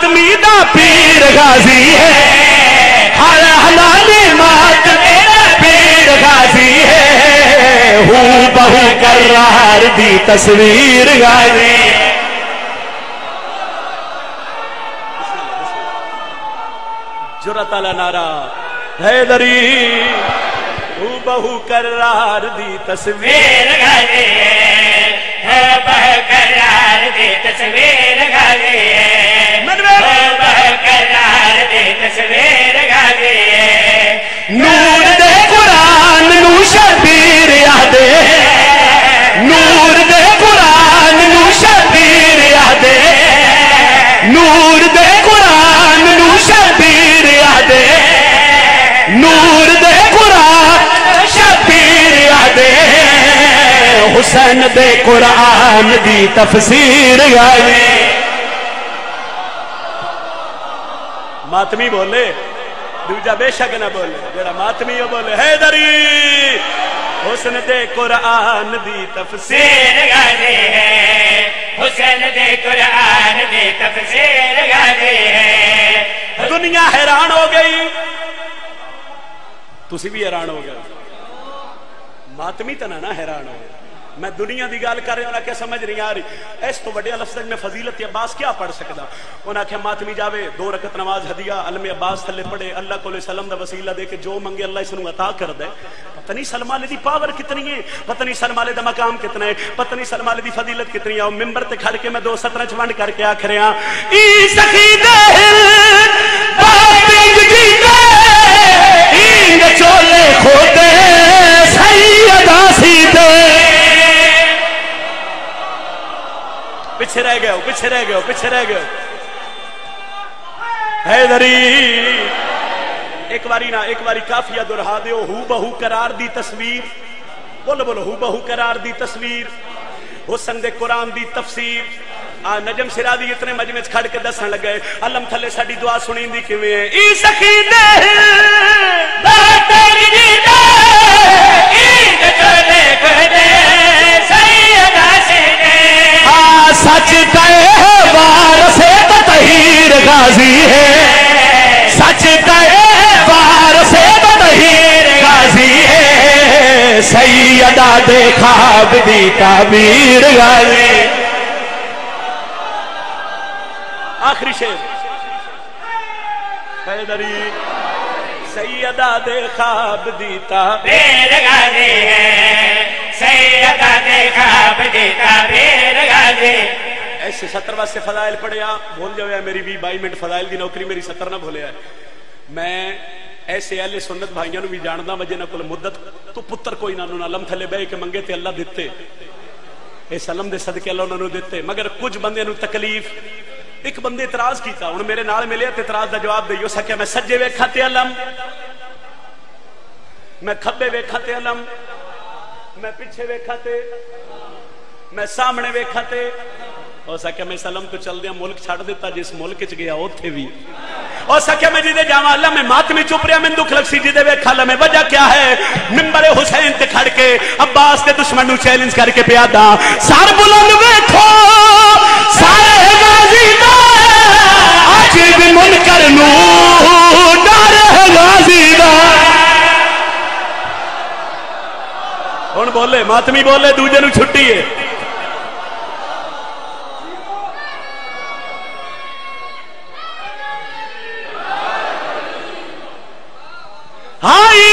ماتمی دا پیر غازی ہے، ہر حلالی ماتمی دا پیر غازی ہے، ہو بہو کرار دی تصویر غازی ہے۔ جرأت والا نعرہ حیدری، ہو بہو کرار دی تصویر غازی ہے، ہو بہو کرار دی تصویر غازی ہے، ہو بہو کرار دی تصویر غازی ہے۔ نور دے قرآن نو شبیر یادے، نور دے قرآن نو شبیر یادے، نور دے قرآن نو شبیر یادے، نور دے قرآن شبیر یادے، حسین دے قرآن دی تفسیر یادے۔ ماتمی بولے دوجا بے شک نہ بولے، جڑا ماتمی ہو بولے حیدری، حسن دے قرآن دی تفسیر غازی ہے، حسین دے قرآن دی تفسیر غازی ہے۔ دنیا حیران ہو گئی، تسی بھی حیران ہو گئے، ماتمی تو نہ حیران ہو گئے۔ میں دنیا دی گال کر رہا ہوں، انہاں کیا سمجھ نہیں آ رہی، اس تو بڑے لفظ میں فضیلت عباس کیا پڑھ سکتا؟ انہاں کیا ماتمی جاوے 2 رکعت نماز ہدیہ علم عباس تھلے پڑھے، اللہ کو علیہ السلام دا وسیلہ دے کے جو منگے اللہ اس نے عطا کر دے۔ پتہ نہیں سلمہ علیہ دی پاور کتنی ہے، پتہ نہیں سلمہ علیہ دا مقام کتنا ہے، پتہ نہیں سلمہ علیہ دی فضیلت کتنی ہے۔ اور ممبر تے کھڑ کے میں 2 سطریں ونڈ کر کے آکھ رہا ای سخی دل بابنگ جی دے اینگ چولے کھوتے سیدہ سی دے۔ پیچھے رہ گئے ہو، پیچھے رہ گئے ہو، پیچھے رہ گئے ہو۔ حیدری ایک باری نہ ایک باری کافیہ دہرا دیو، ہو بہو قرار دی تصویر، بولو بولو، ہو بہو قرار دی تصویر، حسن دے قرآن دی تفسیر۔ نجم سرادی اتنے مجمع کھڑ کے دسن لگے، علم تھلے ساڈی دعا سنین دی کیویں ہے، ای سخی دے باتیں جی دے اینگ چولے کھوتے سیدہ سی دے۔ سچ کہے وارث تطہیر غازی ہے، سچ کہے وارث تطہیر غازی ہے، سیدہ دے خواب دی تعبیر غازی۔ آخری شعر حیدری، سیدہ دے خواب دی تعبیر غازی ہے، سیدہ دے خواب دی تعبیر غازی۔ ایسے 70 واسطے فضائل پڑھیا، بھول جاؤ میری 20-22 منٹ فضائل دی نوکری میری 70 نہ بھولیا ہے۔ میں ایسے اہل سنت بھائیوں نو بھی جاندا وجہ نہ کول مدت تو پتر کوئی نہ نو علم تھلے بہ کے منگے تے اللہ دتے، اس علم دے صدقے اللہ انہاں نو دتے، مگر کچھ بندے نو تکلیف۔ ایک بندے اعتراض کیتا، ہن میرے نال ملے تے اعتراض دا جواب دئیو سکیا، میں سجے ویکھا تے علم، میں کھبے ویکھا تے علم، میں پیچھے ویکھا تے، میں سامنے ویکھا تے، ہو سکیا میں سلم تو چل دیا ملک چھڑ دیتا جس ملک چ گیا اوتھے بھی، ہو سکیا میں جیدے جاواں اللہ میں ماتمی چپ رہا میں دکھ لگ سی جیدے ویکھا اللہ میں وجہ کیا ہے، ممبر حسین تے کھڑ کے عباس کے دشمن نو چیلنج کر کے پیادا، سار بلند ویکھو سارے غازی دا اج بھی منکر نو ڈر ہے غازی دا۔ ہن بولے ماتمی بولے دوجے نو چھٹی ہے۔ ہائی